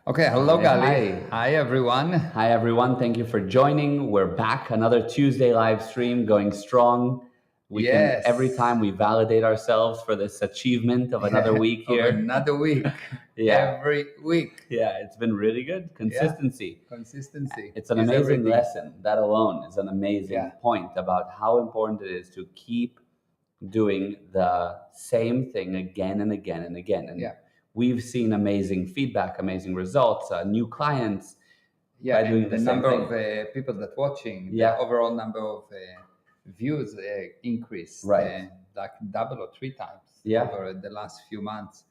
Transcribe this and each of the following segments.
Okay, hello, Hi, Gali. hi. Hi, everyone. Hi, everyone. Thank you for joining. We're back. Another Tuesday live stream going strong. Every Yes, time we validate ourselves for this achievement of another week of here. another week. Yeah, Every week. yeah, it's been really good. Yeah, Consistency. consistency It's an is amazing everything. lesson. That alone is an amazing Yeah, point about how important it is to keep doing the same thing again and again and again. And yeah, we've seen amazing feedback, amazing results, new clients yeah. by doing And the the same number thing. of people that watching, the Yeah, overall number of views increased right. like double or three times Yeah, over the last few months,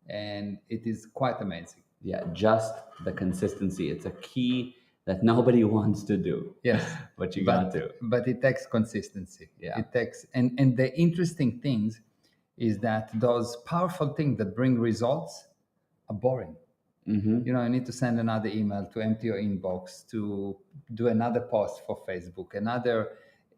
and it is quite amazing. yeah, just the consistency. It's a key that nobody wants to do, Yes, but you got but to. but it takes consistency. Yeah. It takes and the interesting things is that those powerful things that bring results are boring. Mm-hmm. You know, you need to send another email to empty your inbox, to do another post for Facebook, another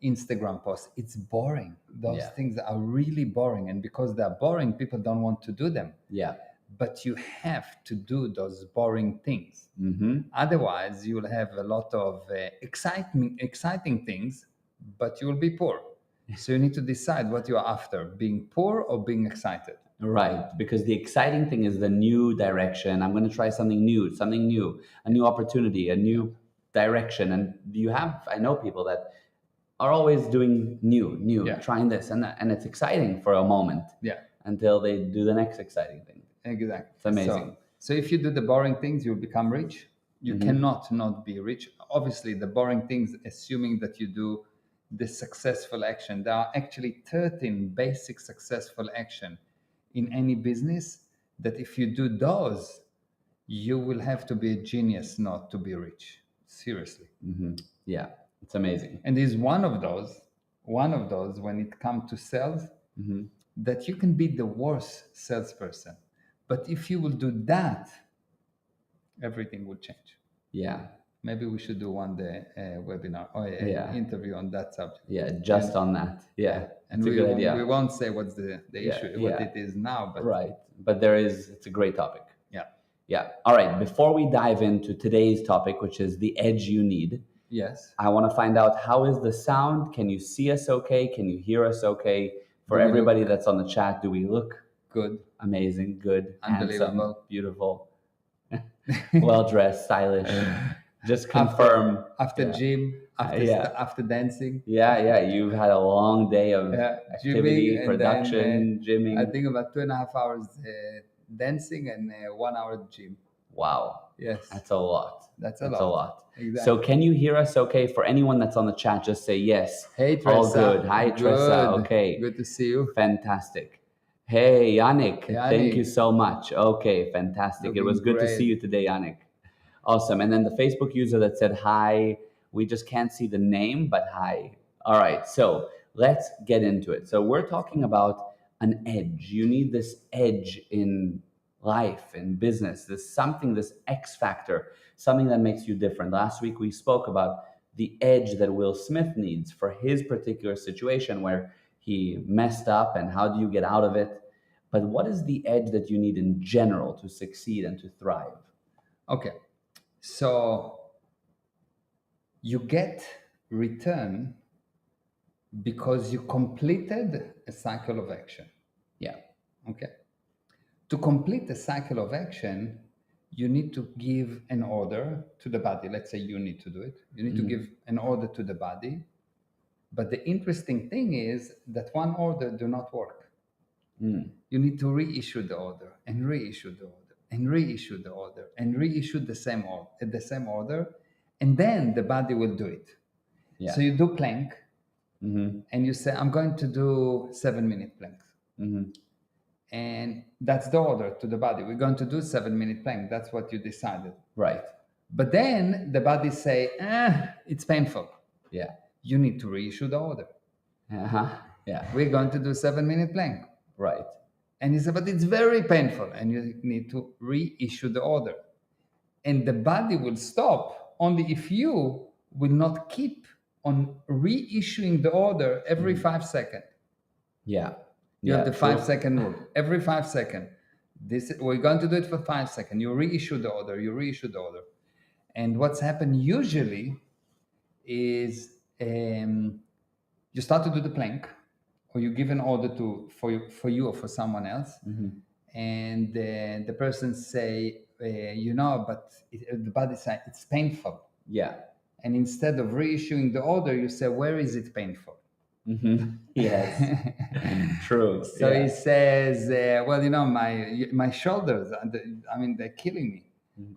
Instagram post. It's boring. Those Yeah. things are really boring, and because they're boring, people don't want to do them. Yeah. But you have to do those boring things. Mm-hmm. Otherwise, you'll have a lot of exciting things, but you will be poor. So you need to decide what you are after: being poor or being excited. Right. Because the exciting thing is the new direction. I'm going to try something new, a new opportunity, a Yeah, new direction. And I know people that are always doing new, yeah, trying this, and it's exciting for a moment yeah, until they do the next exciting thing. It's exactly. amazing. So if you do the boring things, you'll become rich. You Mm-hmm. cannot not be rich. Obviously, the boring things, assuming that you do the successful action. There are actually 13 basic successful action in any business that if you do those, you will have to be a genius not to be rich. Seriously. Mm-hmm. Yeah, it's amazing. And is one of those when it comes to sales, Mm-hmm. that you can be the worst salesperson. But if you will do that, everything will change. Yeah, Maybe we should do one day a webinar or an yeah, interview on that subject. yeah. And Just on that. yeah, Yeah, and it's a we good we idea. won't say what's the Yeah, issue, what yeah. it is now, but Right. But it's a great topic. yeah, Yeah. All right. Before we dive into today's topic, which is the edge you need, yes. I want to find out, how is the sound? Can you see us okay? Can you hear us okay? For Do we everybody look that's on the chat, do we look good? amazing, good, handsome, Unbelievable. beautiful, well dressed, stylish? Just after confirm. after Yeah. gym, Yeah. after dancing, Yeah. Yeah. You've had a long day of gymming, activity, and then production, I gymming. think about 2.5 hours dancing and 1 hour gym. Wow. Yes, That's a lot. that's a That's a lot. lot. So Exactly. can you hear us okay? For anyone that's on the chat, just say yes. Hey, All good. Tressa. Hi, Tressa. Good. Okay. Good to see you. Fantastic. Hey, Yannick. Thank you Yannick, so much. Okay, fantastic. It was looking good to see great. you today, Yannick. Awesome. And then the Facebook user that said hi, we just can't see the name, but hi. All right. So let's get into it. So we're talking about an edge. You need this edge in life, in business, this X factor, something that makes you different. Last week we spoke about the edge that Will Smith needs for his particular situation where he messed up, and how do you get out of it? But what is the edge that you need in general to succeed and to thrive? Okay. So you get return because you completed a cycle of action. Yeah. Okay. To complete a cycle of action, you need to give an order to the body. Let's say you need to do it. You need to give an order to the body. But the interesting thing is that one order do not work. You need to reissue the order and reissue the order and reissue the order and reissue the same order, and then the body will do it. Yeah. So you do plank, Mm-hmm. and you say, I'm going to do 7-minute planks. Mm-hmm. And that's the order to the body. We're going to do 7-minute plank. That's what you decided. Right. But then the body say, it's painful. Yeah. You need to reissue the order. Uh-huh. Yeah. We're going to do 7-minute plank. Right. And he said, but it's very painful. And you need to reissue the order. And the body will stop only if you will not keep on reissuing the order every 5 seconds. Yeah. You have Yeah. the 5-second rule. Every 5 seconds, We're going to do it for 5 seconds. You reissue the order. And what's happened usually is you start to do the plank, or you give an order for you or for someone else, and the person say, but the body side, it's painful. Yeah. And instead of reissuing the order, you say, where is it painful? Yes. True. So he says, my shoulders, they're killing me.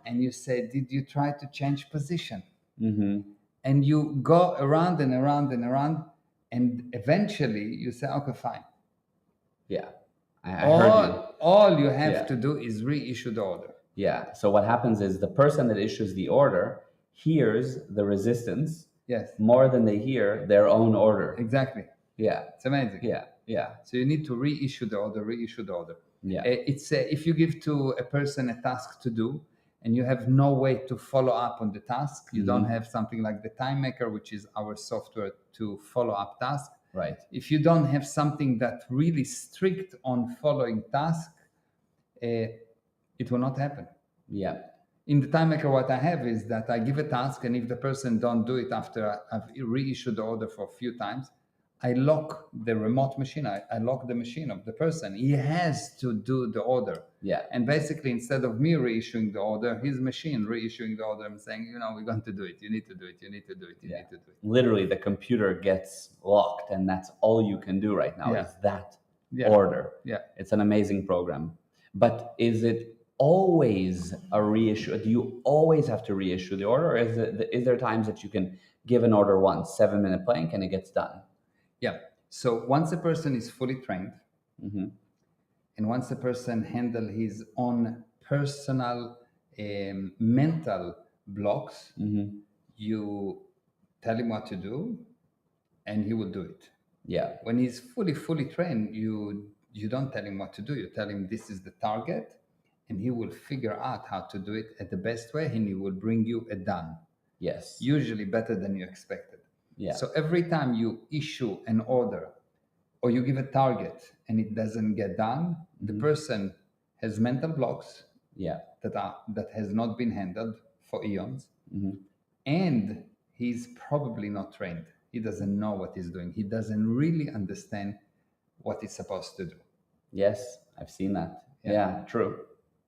And you say, did you try to change position? And you go around and around and around, and eventually you say, okay, fine. Yeah. I heard you. All you have to do is reissue the order. Yeah. So what happens is the person that issues the order hears the resistance more than they hear their own order. Exactly. Yeah. It's amazing. Yeah. So you need to reissue the order. Yeah. It's if you give to a person a task to do, and you have no way to follow up on the task, you don't have something like the Time Maker, which is our software to follow up tasks. Right. If you don't have something that really strict on following tasks, it will not happen. Yeah. In the Time Maker, what I have is that I give a task, and if the person don't do it after I've reissued the order for a few times, I lock the remote machine. I lock the machine of the person. He has to do the order. Yeah. And basically, instead of me reissuing the order, his machine reissuing the order and saying, we're going to do it. You need to do it. You need to do it. You need to do it. Literally, the computer gets locked, and that's all you can do right now is that order. Yeah. It's an amazing program. But is it always a reissue? Do you always have to reissue the order? Or is there times that you can give an order once, 7-minute plank, and it gets done? Yeah. So once a person is fully trained, and once a person handle his own personal mental blocks, you tell him what to do, and he will do it. Yeah. When he's fully trained, you don't tell him what to do. You tell him this is the target, and he will figure out how to do it at the best way, and he will bring you a done. Yes. Usually better than you expected. Yeah. So every time you issue an order or you give a target and it doesn't get done, the person has mental blocks that has not been handled for eons, and he's probably not trained. He doesn't know what he's doing. He doesn't really understand what he's supposed to do. Yes, I've seen that. Yeah, true.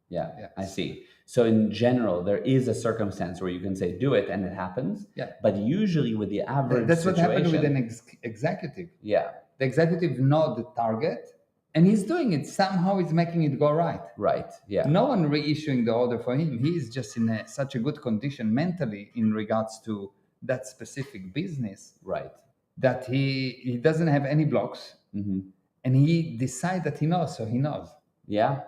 Yeah, I see. So in general, there is a circumstance where you can say, do it, and it happens. Yeah. But usually with the average That's situation, what happened with an executive. Yeah. The executive knows the target, and he's doing it. Somehow he's making it go right. Right, yeah. No one reissuing the order for him. He is just in such a good condition mentally in regards to that specific business. Right. That he doesn't have any blocks. And he decides that he knows, so he knows. Yeah.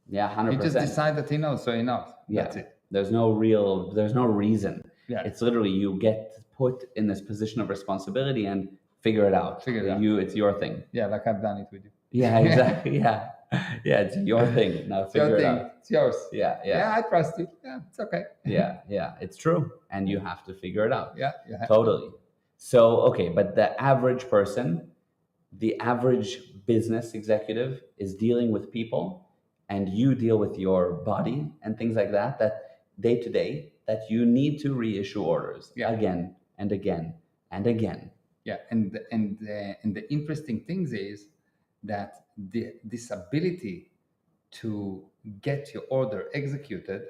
Yeah, 100%. He just decides that he knows, so he knows. Yeah. That's it. There's no reason. Yeah. It's literally you get put in this position of responsibility and figure it out. It's your thing. Yeah, like I've done it with you. Yeah, exactly. Yeah. Yeah, it's your thing. Now figure it out. It's yours. Yeah. Yeah, I trust you. Yeah, it's okay. Yeah. It's true. And you have to figure it out. Yeah, you have totally. So, okay, but the average person, the average business executive is dealing with people, and you deal with your body and things like that day to day, that you need to reissue orders again and again and again. Yeah, and the interesting thing is that this ability to get your order executed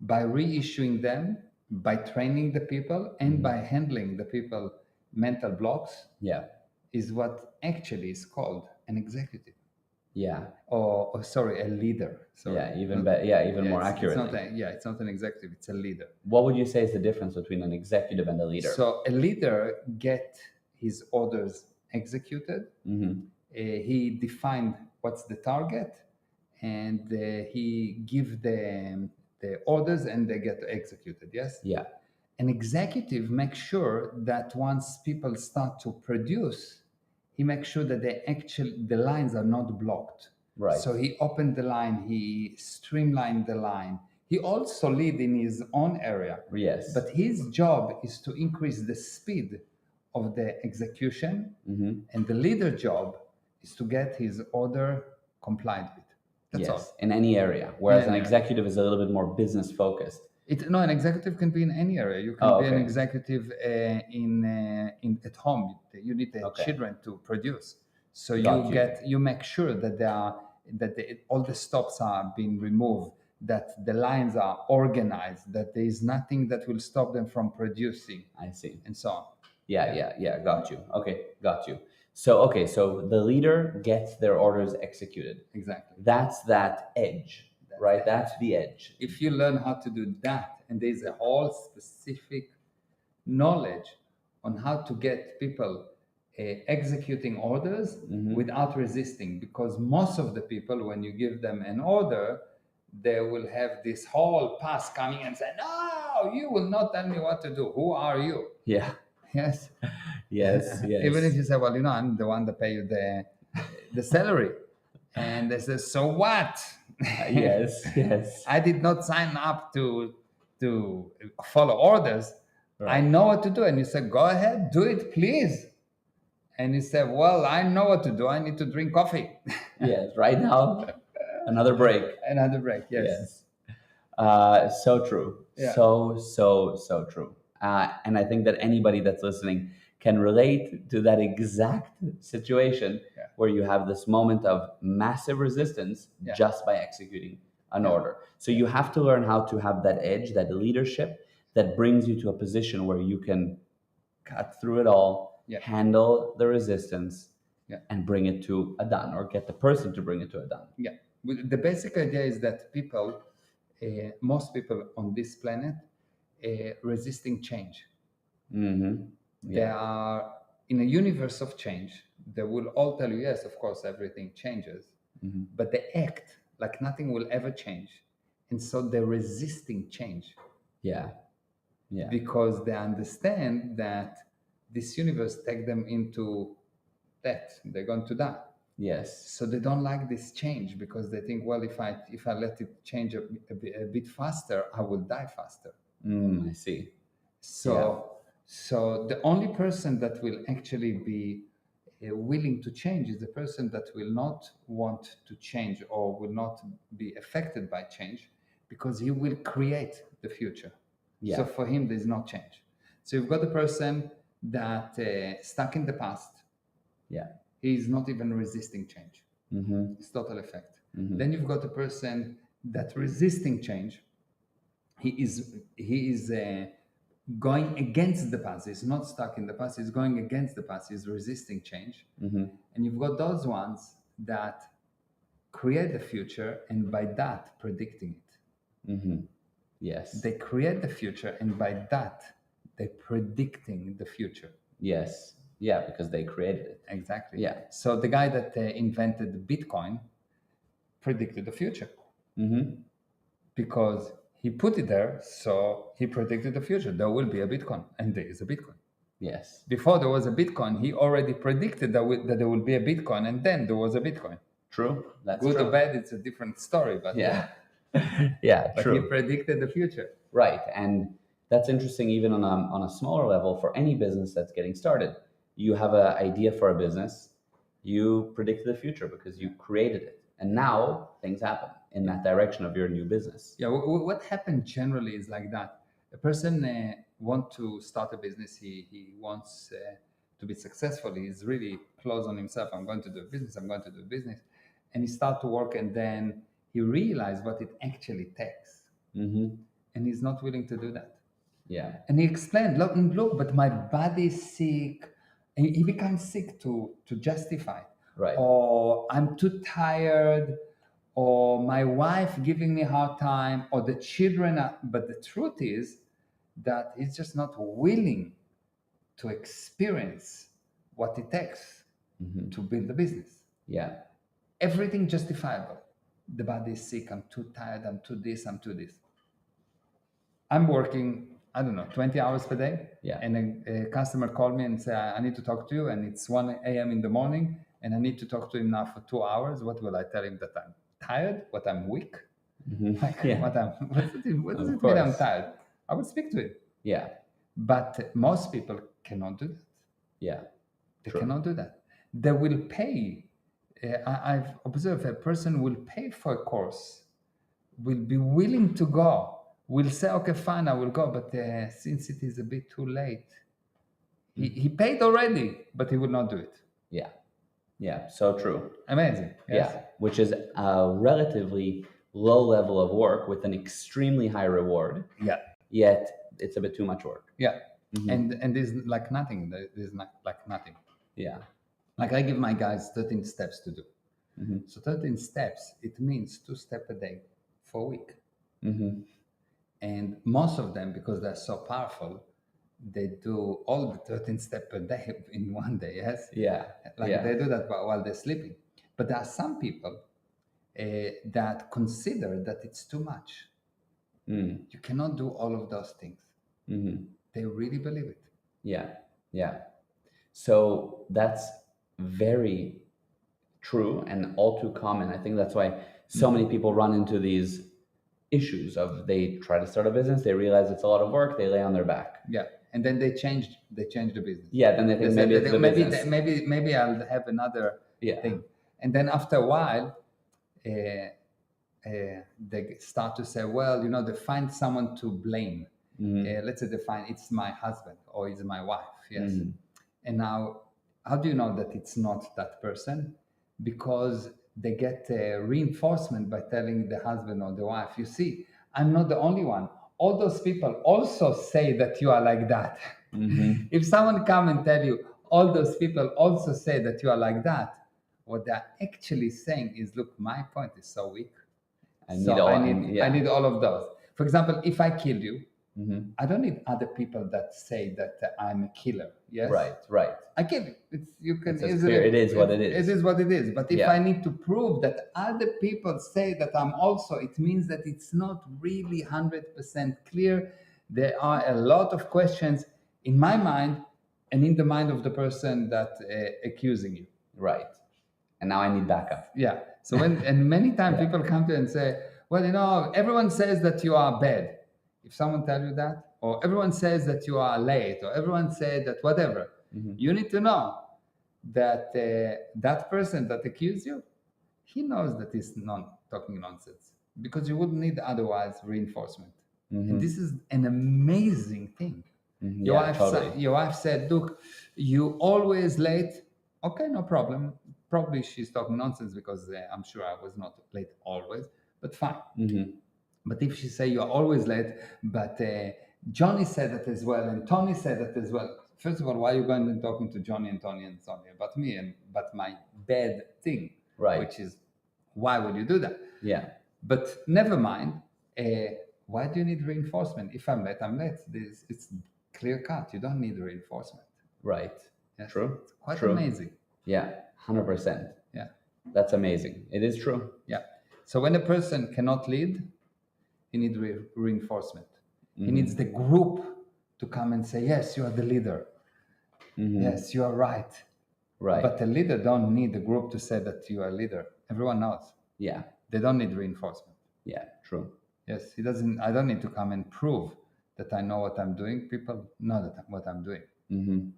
by reissuing them, by training the people, and by handling the people mental blocks, is what actually is called an executive. Yeah. Or sorry, a leader. Sorry. Yeah, even better. Yeah, even more accurately. It's not an executive, it's a leader. What would you say is the difference between an executive and a leader? So a leader get his orders executed. He defined what's the target, and he give the orders, and they get executed. Yes. Yeah. An executive makes sure that once people start to produce, he makes sure that the lines are not blocked. Right. So he opened the line, he streamlined the line. He also lead in his own area. Yes. But his job is to increase the speed of the execution, and the leader job is to get his order complied with. That's all. Yes, in any area. Whereas an any area. executive is a little bit more business focused. No, an executive can be in any area. You can Oh, be an okay. executive in at home. You need the Okay. children to produce, so Got you. you make sure that all the stops are being removed, that the lines are organized, that there is nothing that will stop them from producing, I see. and so on. Yeah. Got you. Okay, got you. So the leader gets their orders executed. Exactly. That's that edge, right? That's the edge. If you learn how to do that, and there's a whole specific knowledge on how to get people executing orders without resisting, because most of the people, when you give them an order, they will have this whole past coming and say, no, you will not tell me what to do. Who are you? Yeah. Yes. Yes. Even if you say, well, I'm the one that pay you the salary. And they say, so what? Yes. I did not sign up to follow orders. I know what to do. And you say, go ahead, do it, please. And you say, well, I know what to do. I need to drink coffee. Yes, right now, another break. Another break, yes. So true. Yeah. So true. And I think that anybody that's listening can relate to that exact situation where you have this moment of massive resistance just by executing an order. So you have to learn how to have that edge, that leadership that brings you to a position where you can cut through it all, handle the resistance, and bring it to a done, or get the person to bring it to a done. Yeah. The basic idea is that most people on this planet, resisting change. Mm-hmm. They are in a universe of change. They will all tell you, yes, of course, everything changes, but they act like nothing will ever change. And so they're resisting change. Yeah. Because they understand that this universe take them into death. They're going to die. Yes. So they don't like this change, because they think, well, if I let it change a bit faster, I will die faster. I see. So the only person that will actually be willing to change is the person that will not want to change or will not be affected by change, because he will create the future. Yeah. So for him, there's no change. So you've got the person that stuck in the past. Yeah. He's not even resisting change. It's total effect. Then you've got the person that resisting change. He is going against the past. He's not stuck in the past. He's going against the past. He's resisting change. And you've got those ones that create the future, and by that predicting it. Yes. They create the future, and by that they're predicting the future. Yes. Yeah, because they created it. Exactly. Yeah. So the guy that invented Bitcoin predicted the future. Because he put it there, so he predicted the future. There will be a Bitcoin, and there is a Bitcoin. Yes. Before there was a Bitcoin, he already predicted that there will be a Bitcoin, and then there was a Bitcoin. True. That's good true. or bad, it's a different story. But yeah, but true. he predicted the future. Right, and that's interesting. Even on a smaller level, for any business that's getting started, you have an idea for a business, you predict the future because you created it, and now things happen in that direction of your new business. Yeah, what happened generally is like that. A person wants to start a business. He wants to be successful. He's really close on himself. I'm going to do a business. I'm going to do a business. And he starts to work, and then he realizes what it actually takes. And he's not willing to do that. Yeah. And he explained, look, but my body is sick. And he becomes sick to justify. Right. Or I'm too tired, or my wife giving me a hard time, or the children are, but the truth is that he's just not willing to experience what it takes to build a business. Yeah. Everything justifiable. The body is sick, I'm too tired, I'm too this, I'm too this. I'm working, 20 hours per day. Yeah. And a customer called me and said, I need to talk to you, and it's 1 a.m. in the morning, and I need to talk to him now for 2 hours. What will I tell him? That I'm tired? What, I'm weak? What does it mean I'm tired? I would speak to him. Yeah. But most people cannot do that. Yeah. They cannot do that. They will pay I've observed a person will pay for a course, will be willing to go, will say, okay, fine, I will go, but since it is a bit too late, he paid already, but he will not do it. Yeah. Yeah. So true. Amazing. Yes? Yeah. Which is a relatively low level of work with an extremely high reward. Yeah. Yet it's a bit too much work. Yeah. Mhm. And there's like nothing. There's not like nothing. Yeah. Like I give my guys 13 steps to do. Mhm. So 13 steps, it means 2 steps a day for a week. Mhm. And most of them, because they're so powerful, they do all the 13 steps per day in one day, yes? Yeah. Like Yeah. they do that while they're sleeping. But there are some people that consider that it's too much. Mm. You cannot do all of those things. Mhm. They really believe it. Yeah. Yeah. So that's very true and all too common. I think that's why so many people run into these issues of they try to start a business, they realize it's a lot of work, they lay on their back. Yeah, and then they change the business. Yeah, then they think They maybe said it's the maybe business. maybe I'll have another Yeah. thing, and then after a while, they start to say, well, they find someone to blame. Let's say they find it's my husband or it's my wife. Yes, and now how do you know that it's not that person? Because they get reinforcement by telling the husband or the wife, you see, I'm not the only one. All those people also say that you are like that. If someone come and tell you, all those people also say that you are like that, what they're actually saying is, look, my point is so weak. I need all of those. For example, if I kill you, I don't need other people that say that I'm a killer. Yes, right. I kill you. It's clear. It is what it is. It is what it is. But if I need to prove that other people say that I'm also, it means that it's not really 100% clear. There are a lot of questions in my mind and in the mind of the person that accusing you. Right. And now I need backup. Yeah. So and many times people come to you and say, well, everyone says that you are bad. If someone tells you that, or everyone says that you are late, or everyone says that whatever, you need to know that that person that accused you, he knows that he's not talking nonsense, because you wouldn't need otherwise reinforcement. And this is an amazing thing. Your wife said, look, you always late. Okay, no problem. Probably she's talking nonsense, because I'm sure I was not late always, but fine. But if she say you're always late, but Johnny said that as well, and Tony said that as well. First of all, why are you going and talking to Johnny and Tony and Sonia about me and about my bad thing? Right. Which is, why would you do that? Yeah. But never mind. Why do you need reinforcement? If I'm late, I'm late. It's clear cut. You don't need reinforcement. Right. Yes. True. It's quite True. amazing. Yeah. 100%. Yeah. That's amazing. It is true. Yeah. So when a person cannot lead, he needs reinforcement. He needs the group to come and say, yes, you are the leader. Yes, you are right. Right. But the leader don't need the group to say that you are a leader. Everyone knows. Yeah. They don't need reinforcement. Yeah, true. Yes, I don't need to come and prove that I know what I'm doing. People know what I'm doing.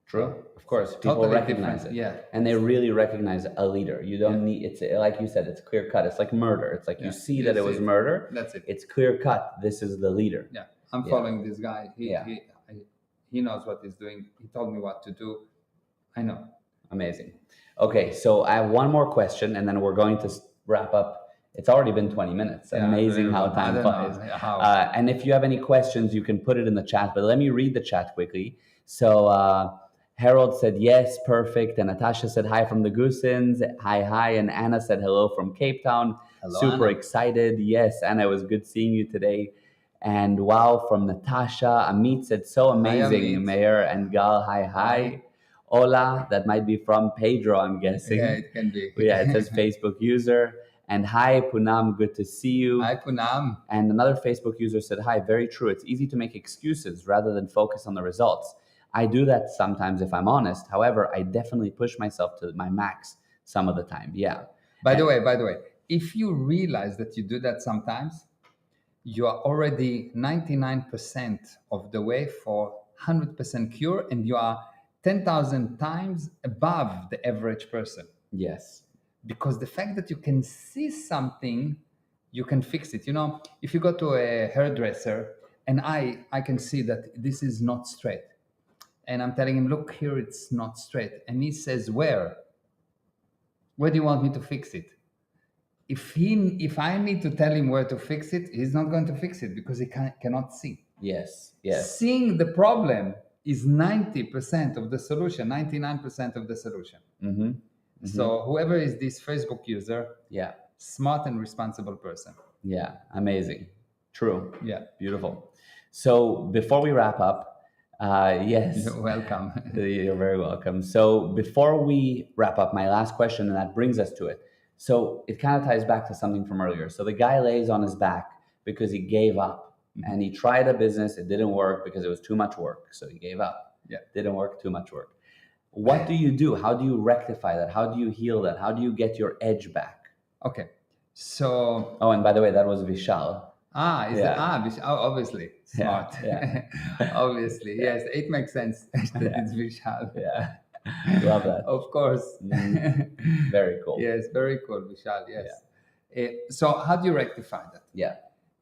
True. Of course, people Totally recognize different. it. Yeah. And they really recognize a leader. You don't need, it's like you said, it's clear cut. It's like murder. It's like you see that it was murder. That's it. It's clear cut. This is the leader. Yeah. I'm following this guy. He knows what he's doing. He told me what to do. I know. Amazing. Okay, so I have one more question, and then we're going to wrap up. It's already been 20 minutes. Amazing how time flies. And if you have any questions, you can put it in the chat. But let me read the chat quickly. So Harold said, yes, perfect. And Natasha said, hi from the Goosens. Hi. And Anna said, hello from Cape Town. Hello, Super Anna. Excited. Yes, Anna, it was good seeing you today. And wow from Natasha. Amit said, so amazing, Mayor. And Gal, hi. Hola, that might be from Pedro, I'm guessing. Yeah, it can be. Yeah, it says Facebook user. And hi, Punam, good to see you. Hi, Punam. And another Facebook user said, hi, very true. It's easy to make excuses rather than focus on the results. I do that sometimes if I'm honest. However, I definitely push myself to my max some of the time. Yeah. By the way, if you realize that you do that sometimes, you are already 99% of the way for 100% cure, and you are 10,000 times above the average person. Yes. because the fact that you can see something, you can fix it. You know, if you go to a hairdresser and I can see that this is not straight, and I'm telling him, look here, it's not straight, and he says, where do you want me to fix it? If I need to tell him where to fix it, he's not going to fix it because he cannot see. Yes. Yes. Seeing the problem is 90% of the solution, 99% of the solution. Mm-hmm. So whoever is this Facebook user, Yeah. smart and responsible person. Yeah. Amazing. True. Yeah. Beautiful. So before we wrap up, yes. You're welcome. You're very welcome. So before we wrap up, my last question, and that brings us to it. So it kind of ties back to something from earlier. So the guy lays on his back because he gave up, and he tried a business. It didn't work because it was too much work. So he gave up. Yeah. Didn't work, too much work. What do you do? How do you rectify that? How do you heal that? How do you get your edge back? Okay. So. Oh, and by the way, that was Vishal. Obviously smart. Yeah. Obviously, yes, it makes sense that it's Vishal. Yeah. Love that. Of course. Very cool. Yes, very cool, Vishal. Yes. So how do you rectify that? Yeah.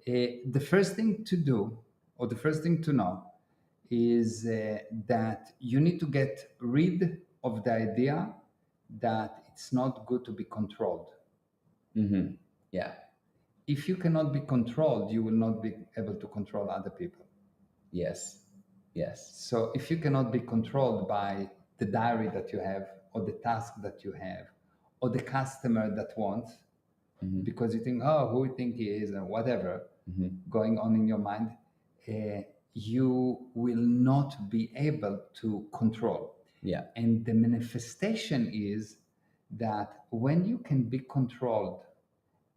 The first thing to do, or the first thing to know, is that you need to get rid of the idea that it's not good to be controlled. Mm-hmm. Yeah. If you cannot be controlled, you will not be able to control other people. Yes. Yes. So if you cannot be controlled by the diary that you have, or the task that you have, or the customer that wants, because you think, oh, who you think he is, and whatever going on in your mind, you will not be able to control. Yeah. And the manifestation is that when you can be controlled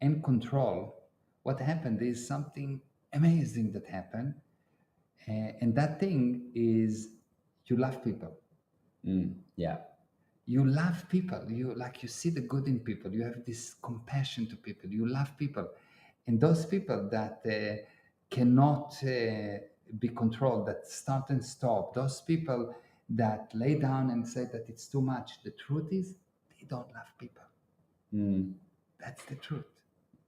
and control, what happened is something amazing that happened. And that thing is you love people. Yeah. You love people. You see the good in people. You have this compassion to people. You love people. And those people that cannot be controlled, that start and stop, those people that lay down and say that it's too much, the truth is they don't love people. That's the truth.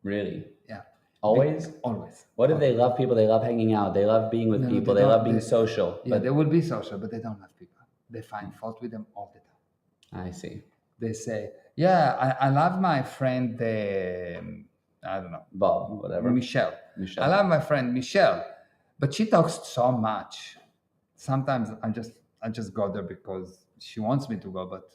Really? Yeah. Always? Always. What if they love people? They love hanging out. They love being with people. They love being social. Yeah, they will be social, but they don't love people. They find fault with them all the time. I see. They say, yeah, I love my friend, I don't know. Bob, whatever. Michelle. I love my friend Michelle, but she talks so much. Sometimes I just go there because she wants me to go, but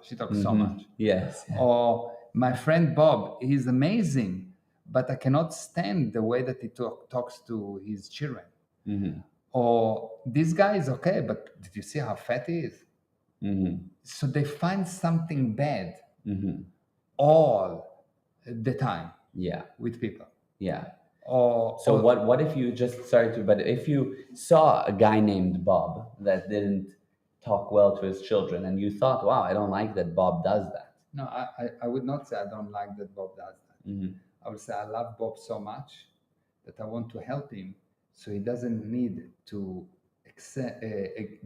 she talks so much. Yes. Or my friend Bob, he's amazing, but I cannot stand the way that he talks to his children. Or this guy is okay, but did you see how fat he is? So they find something bad all the time. Yeah. With people. Yeah. So what if you but if you saw a guy named Bob that didn't talk well to his children, and you thought, wow, I don't like that Bob does that. No, I would not say I don't like that Bob does that. I would say I love Bob so much that I want to help him so he doesn't need to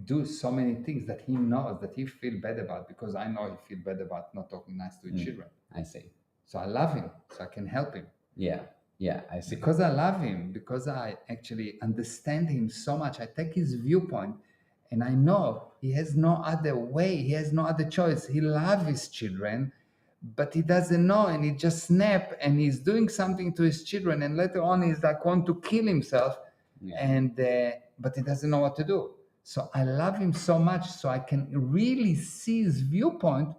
do so many things that he knows that he feel bad about, because I know he feel bad about not talking nice to his children. I see. So I love him, so I can help him. Yeah. Yeah, I see. Because I love him, because I actually understand him so much. I take his viewpoint, and I know he has no other way. He has no other choice. He loves his children, but he doesn't know, and he just snap, and he's doing something to his children, and later on he's like want to kill himself, and but he doesn't know what to do. So I love him so much, so I can really see his viewpoint,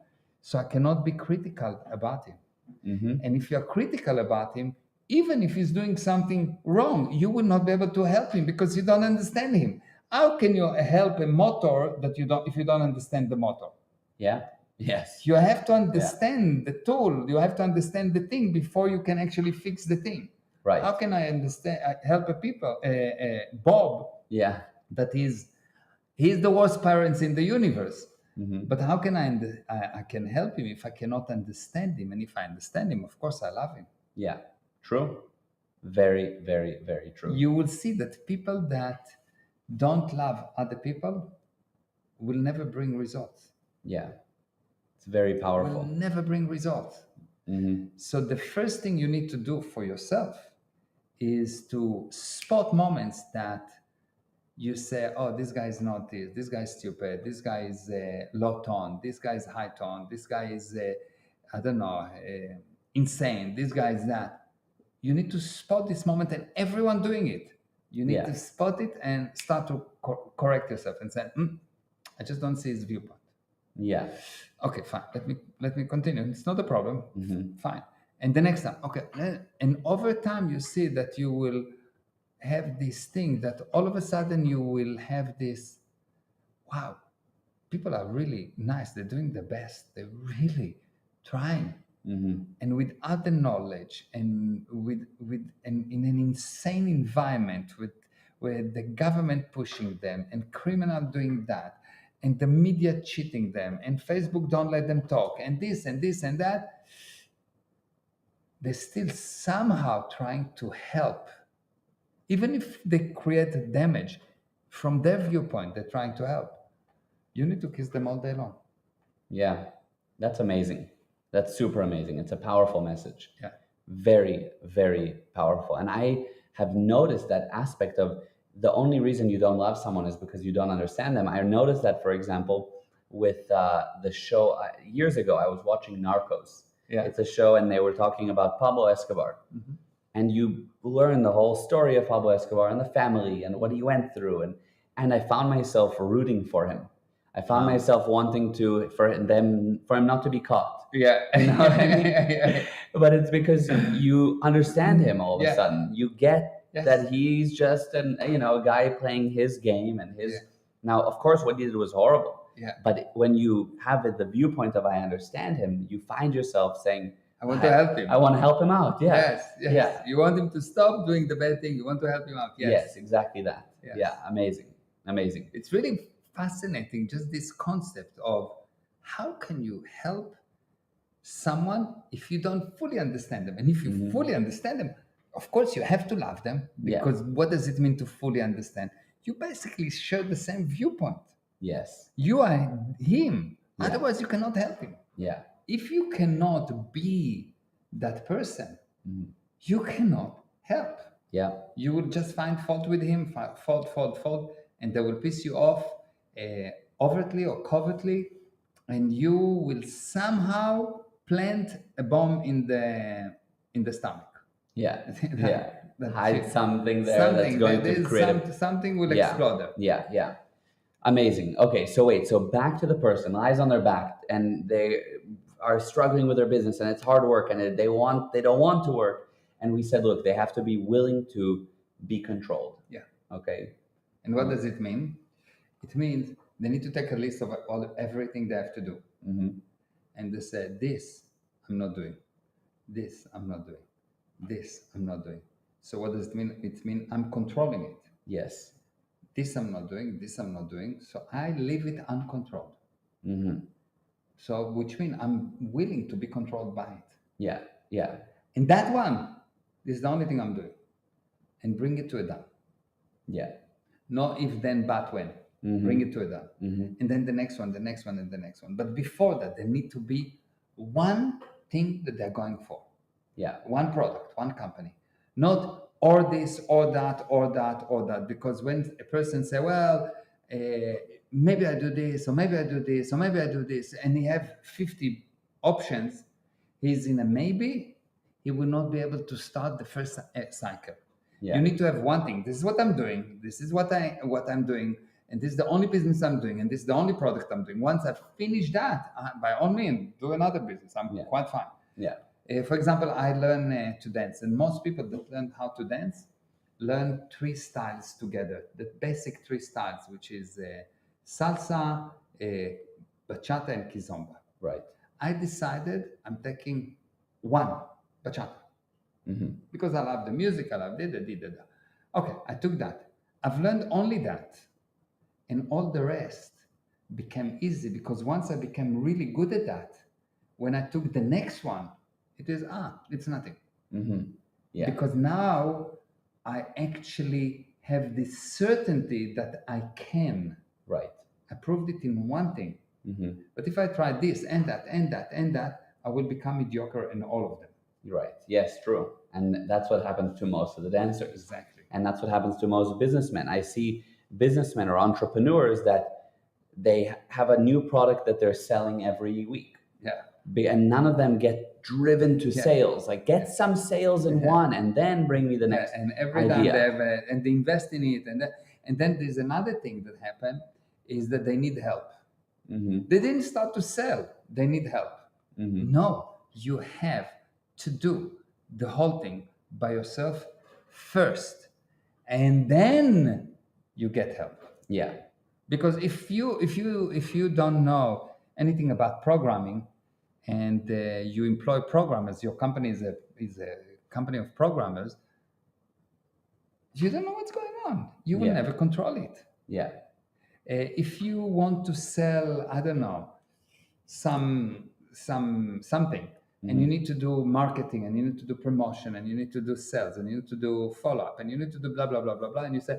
so I cannot be critical about him. And if you're critical about him, even if he's doing something wrong, you will not be able to help him because you don't understand him. How can you help a motor if you don't understand the motor? Yeah. Yes. You have to understand the tool. You have to understand the thing before you can actually fix the thing. Right. How can I help Bob? Yeah. That he's the worst parents in the universe. But how can I can help him if I cannot understand him? And if I understand him, of course I love him. Yeah. True. Very, very, very true. You will see that people that don't love other people will never bring results. Yeah. It's very will powerful. never bring results. So the first thing you need to do for yourself is to spot moments that you say, oh, this guy is not this guy is stupid, this guy is low tone, this guy is high tone, this guy is, I don't know, insane, this guy is that. You need to spot this moment, and everyone doing it. You need to spot it and start to correct yourself and say, I just don't see his viewpoint. Yeah. Okay, fine. Let me continue. It's not a problem. Fine. And the next time, okay. And over time, you see that you will have this thing that all of a sudden you will have this, wow, people are really nice. They're doing the best. They're really trying. And without the knowledge and and in an insane environment where the government pushing them and criminal doing that and the media cheating them and Facebook don't let them talk and this and this and that, they're still somehow trying to help. Even if they create damage, from their viewpoint, they're trying to help. You need to kiss them all day long. Yeah, that's amazing. That's super amazing. It's a powerful message. Yeah. Very, very powerful. And I have noticed that aspect of the only reason you don't love someone is because you don't understand them. I noticed that, for example, with the show years ago, I was watching Narcos. Yeah. It's a show, and they were talking about Pablo Escobar. And you learn the whole story of Pablo Escobar and the family and what he went through. And I found myself rooting for him. I found myself wanting for him not to be caught. Yeah. You know what I mean? But it's because you understand him all of a sudden. You get that he's just a guy playing his game and his. Now, of course, what he did was horrible. Yeah. But when you have the viewpoint of I understand him, you find yourself saying, I want to help him. I want to help him out. Yeah. Yes. Yeah. You want him to stop doing the bad thing. You want to help him out. Yes, exactly that. Yes. Yeah, amazing. It's really fascinating, just this concept of how can you help someone if you don't fully understand them. And if you fully understand them, of course you have to love them, because what does it mean to fully understand? You basically share the same viewpoint. Yes. You are him. Otherwise you cannot help him. Yeah. If you cannot be that person, you cannot help. Yeah. You will just find fault with him, fault, and they will piss you off overtly or covertly, and you will somehow plant a bomb in the stomach. Yeah. Hide something there that's going to create something will explode there. Yeah. Amazing. Okay, so wait. So back to the person lies on their back, and they are struggling with their business, and it's hard work, and they don't want to work. And we said, look, they have to be willing to be controlled. Yeah. Okay. And what does it mean? It means they need to take a list of everything they have to do. And they say, this I'm not doing. This I'm not doing. This I'm not doing. So what does it mean? It means I'm controlling it. Yes. This I'm not doing. This I'm not doing. So I leave it uncontrolled. So which means I'm willing to be controlled by it. Yeah. And that one is the only thing I'm doing. And bring it to a done. Yeah. No if, then, but, when. Bring it to a done. And then the next one, and the next one. But before that, there need to be one thing that they're going for. Yeah. One product, one company. Not or this, or that, or that, or that. Because when a person say, well, maybe I do this, or maybe I do this, or maybe I do this, and he have 50 options, he's in a maybe, he will not be able to start the first cycle. Yeah. You need to have one thing. This is what I'm doing. This is what I'm doing. And this is the only business I'm doing. And this is the only product I'm doing. Once I've finished that, by all means, do another business. I'm quite fine. Yeah. For example, I learn to dance. And most people that learn how to dance learn 3 styles together. The basic 3 styles, which is salsa, bachata, and kizomba. Right. I decided I'm taking one, bachata. Because I love the music, I love da. Okay, I took that. I've learned only that. And all the rest became easy, because once I became really good at that, when I took the next one, it's nothing. Yeah. Because now I actually have this certainty that I can. Right. I proved it in one thing. But if I try this and that and that and that, I will become mediocre in all of them. Right. Yes, true. And that's what happens to most of the dancers. Exactly. And that's what happens to most businessmen. I see businessmen or entrepreneurs that they have a new product that they're selling every week. Yeah. And none of them get driven to sales. Like, get some sales in one and then bring me the next and every time idea. they have and they invest in it, and then there's another thing that happened is that they need help. They didn't start to sell, they need help. No, you have to do the whole thing by yourself first, and then you get help. Yeah. Because if you don't know anything about programming, and you employ programmers, your company is a company of programmers, you don't know what's going on. You will never control it. Yeah. If you want to sell, I don't know, something, and you need to do marketing, and you need to do promotion, and you need to do sales, and you need to do follow-up, and you need to do blah blah blah blah blah, and you say,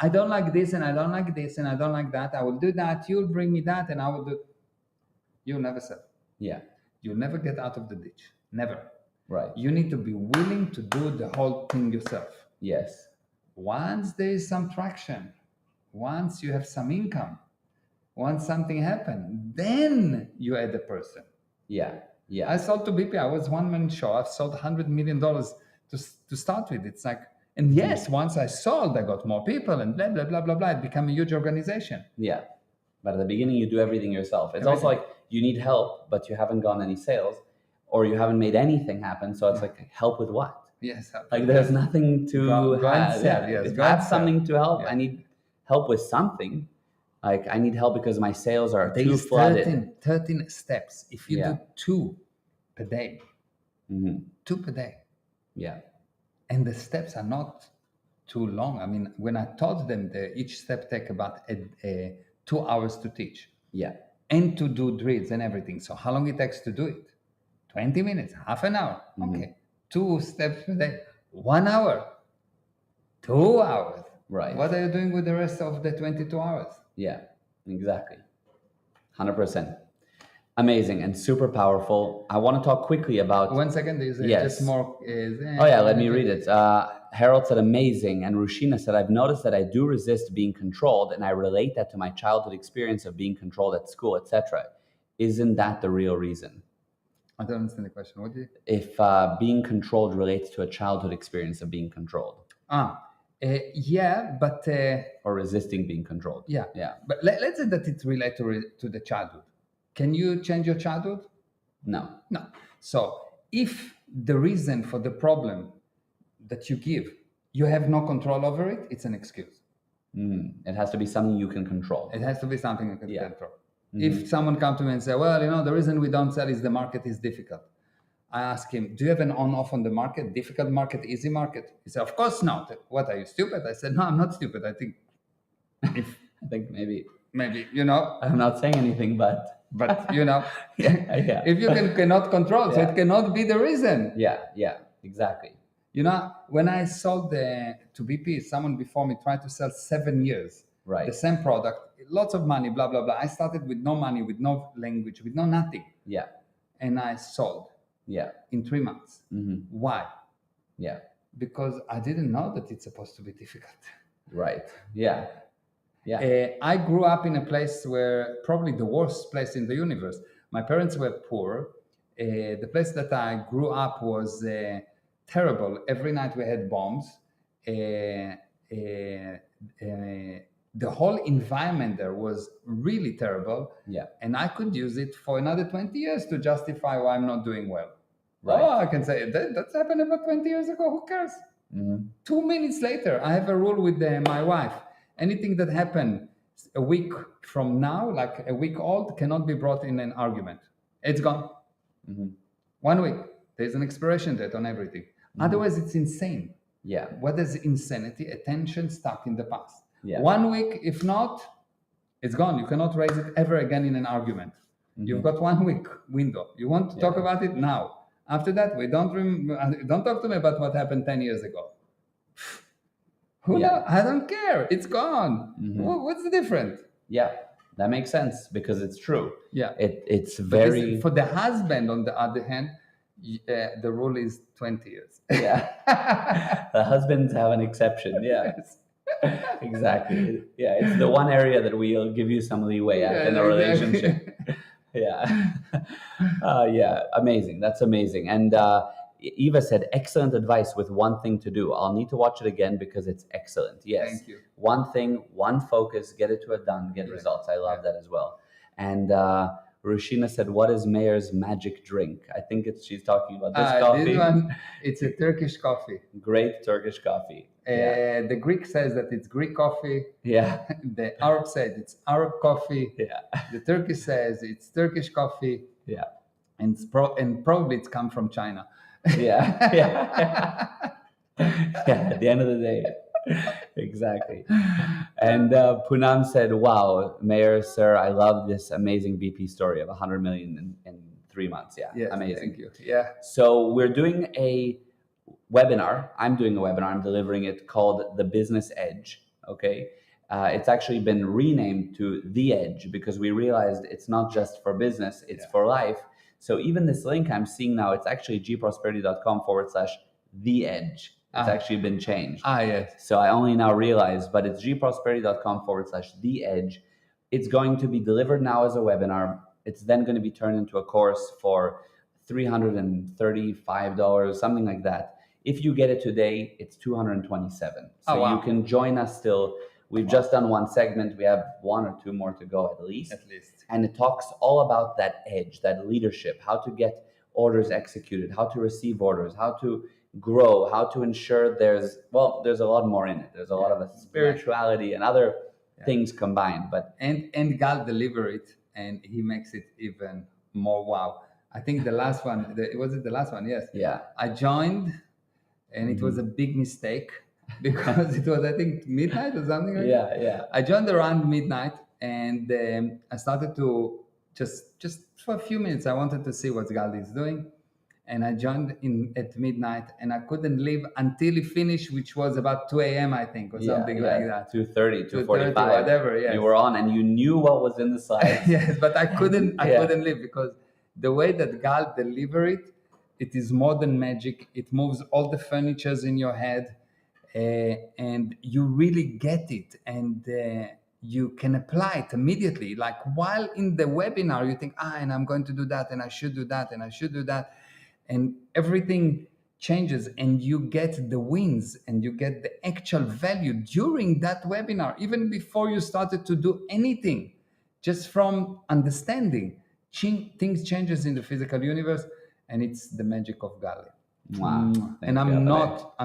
I don't like this, and I don't like this, and I don't like that, I will do that, you'll bring me that, and I will do. You'll never sell. Yeah. You'll never get out of the ditch. Never. Right. You need to be willing to do the whole thing yourself. Yes. Once there is some traction, once you have some income, once something happened, then you add a person. Yeah. Yeah. I sold to BP. I was one-man show. I've sold $100 million to start with. It's like, and yes, once I sold, I got more people and blah, blah, blah, blah, blah. It became a huge organization. Yeah. But at the beginning, you do everything yourself. It's also like you need help, but you haven't gotten any sales, or you haven't made anything happen. So it's like, help with what? Yes. Like, there's nothing to have. Yes, have something to help. I need help with something. Like, I need help because my sales are too flooded. 13 steps. If you do 2 per day, 2 per day. Yeah. And the steps are not too long. I mean, when I taught them, each step take about 2 hours to teach. Yeah. And to do drills and everything. So how long it takes to do it? 20 minutes, half an hour. Okay. 2 steps per day, 1 hour, 2 hours. Right. What are you doing with the rest of the 22 hours? Yeah, exactly. 100%. Amazing and super powerful. I want to talk quickly about... 1 second, there's just more... let me read it. Harold said, amazing. And Rushina said, I've noticed that I do resist being controlled, and I relate that to my childhood experience of being controlled at school, etc. Isn't that the real reason? I don't understand the question. What do you... If being controlled relates to a childhood experience of being controlled. Yeah, but... or resisting being controlled. Yeah. Yeah. But let's say that it's related to the childhood. Can you change your childhood? No. No. So if the reason for the problem that you give, you have no control over it, it's an excuse. It has to be something you can control. It has to be something you can control. If someone comes to me and say, well, the reason we don't sell is the market is difficult. I ask him, do you have an on-off on the market? Difficult market, easy market? He said, of course not. What, are you stupid? I said, no, I'm not stupid. I think I think maybe, I'm not saying anything, but if you cannot control, so it cannot be the reason. Yeah, exactly. When I sold to BP, someone before me tried to sell 7 years, the same product, lots of money, blah, blah, blah. I started with no money, with no language, with no nothing. Yeah. And I sold in 3 months. Why? Yeah. Because I didn't know that it's supposed to be difficult. Right. Yeah. Yeah. I grew up in a place where probably the worst place in the universe. My parents were poor. The place that I grew up was terrible. Every night we had bombs. The whole environment there was really terrible. Yeah. And I could use it for another 20 years to justify why I'm not doing well. Right. Oh, I can say that's happened about 20 years ago. Who cares? 2 minutes later, I have a rule with my wife. Anything that happened a week from now, like a week old, cannot be brought in an argument. It's gone. 1 week. There's an expiration date on everything. Otherwise, it's insane. Yeah. What is insanity? Attention stuck in the past. Yeah. 1 week, if not, it's gone. You cannot raise it ever again in an argument. You've got 1 week window. You want to talk about it now. After that, don't talk to me about what happened 10 years ago. Who knows? I don't care. It's gone. What's the difference? Yeah. That makes sense because it's true. Yeah. It's But very for the husband, on the other hand, the rule is 20 years. yeah. The husbands have an exception. Yeah. Yes. Exactly. Yeah, it's the one area that we'll give you some leeway at Yeah, in a exactly. relationship. Yeah. Yeah, amazing. That's amazing. And Eva said, excellent advice with one thing to do. I'll need to watch it again because it's excellent. Yes. Thank you. One thing, one focus, get it to it done, get Right. results. I love Yeah. that as well. And Rushina said, what is Mayor's magic drink? I think she's talking about this coffee. This one, it's a Turkish coffee. Great Turkish coffee. The Greek says that it's Greek coffee. Yeah. The Arab said it's Arab coffee. Yeah. The Turkish says it's Turkish coffee. Yeah. And probably it's come from China. Yeah. Yeah. Yeah. At the end of the day. Exactly. And Poonam said, wow, Mayor, sir, I love this amazing BP story of 100 million in 3 months. Yeah. Yes, amazing. Thank you. Yeah. So we're doing a webinar. I'm doing a webinar. I'm delivering it called The Business Edge. Okay. It's actually been renamed to The Edge because we realized it's not just for business, it's for life. So even this link I'm seeing now, it's actually gprosperity.com/The Edge. It's actually been changed. Yes. So I only now realized, but it's gprosperity.com/The Edge. It's going to be delivered now as a webinar. It's then going to be turned into a course for $335, something like that. If you get it today, it's $227. So you can join us still. We've just done one segment. We have 1 or 2 more to go at least. And it talks all about that edge, that leadership, how to get orders executed, how to receive orders, how to grow, how to ensure there's a lot more in it. There's a lot of spirituality and other things combined. But and Gal deliver it, and he makes it even more wow. I think the last one, was it the last one? Yes. Yeah. I joined, and it was a big mistake because it was, I think, midnight or something like that. Yeah. I joined around midnight, and I started to just for a few minutes, I wanted to see what Gal is doing. And I joined at midnight, and I couldn't leave until he finished, which was about 2 a.m., I think, or something like that. 2:30, 2:45. Whatever, yes. You were on, and you knew what was in the slides. Yes, but I couldn't leave because the way that Gal delivered it, it is more than magic. It moves all the furnitures in your head, and you really get it, and you can apply it immediately. Like while in the webinar, you think, and I'm going to do that, and I should do that, and I should do that. And everything changes, and you get the wins, and you get the actual value during that webinar, even before you started to do anything, just from understanding. Things changes in the physical universe, and it's the magic of Gali. Wow. And I'm not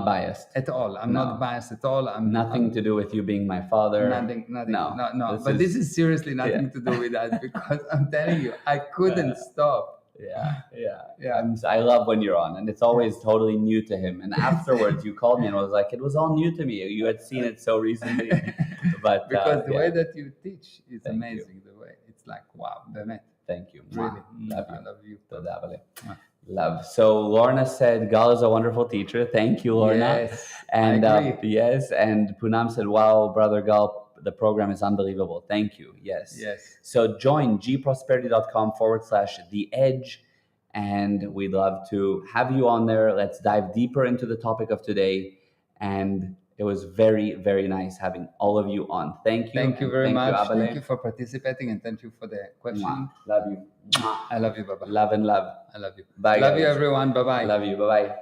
biased at all. I'm not biased at all. Nothing to do with you being my father. Nothing. No. This is seriously nothing to do with that, because I'm telling you, I couldn't stop. Yeah. I love when you're on, and it's always totally new to him. And afterwards, you called me and was like, "It was all new to me. You had seen it so recently." But because the way that you teach is amazing. The way it's like, wow, Thank you. Really, I love you. Love. So Lorna said, Gal is a wonderful teacher. Thank you, Lorna. Yes, and I agree. Yes, and Poonam said, wow, brother Gal, the program is unbelievable. Thank you. Yes. So join gprosperity.com/The Edge, and we'd love to have you on there. Let's dive deeper into the topic of today. And it was very, very nice having all of you on. Thank you. Thank you very much. Thank you for participating, and thank you for the question. Love you. I love you, Baba. Love and love. I love you. Bye. Love guys. you, everyone. Bye-bye. Love you. Bye-bye.